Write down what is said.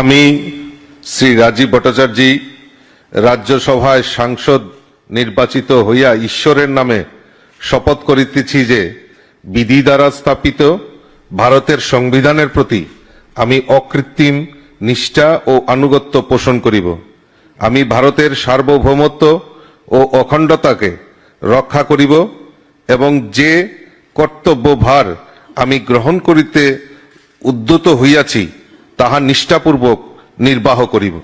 আমি শ্রী রাজীব ভট্টাচার্য রাজ্যসভায় সাংসদ নির্বাচিত হইয়া ঈশ্বরের নামে শপথ করিতেছি যে বিধি দ্বারা স্থাপিত ভারতের সংবিধানের প্রতি আমি অকৃত্রিম নিষ্ঠা ও আনুগত্য পোষণ করিব। আমি ভারতের সার্বভৌমত্ব ও অখণ্ডতাকে রক্ষা করিব এবং যে কর্তব্যভার আমি গ্রহণ করিতে উদ্যত হইয়াছি তাহা নিষ্ঠাপূর্বক নির্বাহ করিব।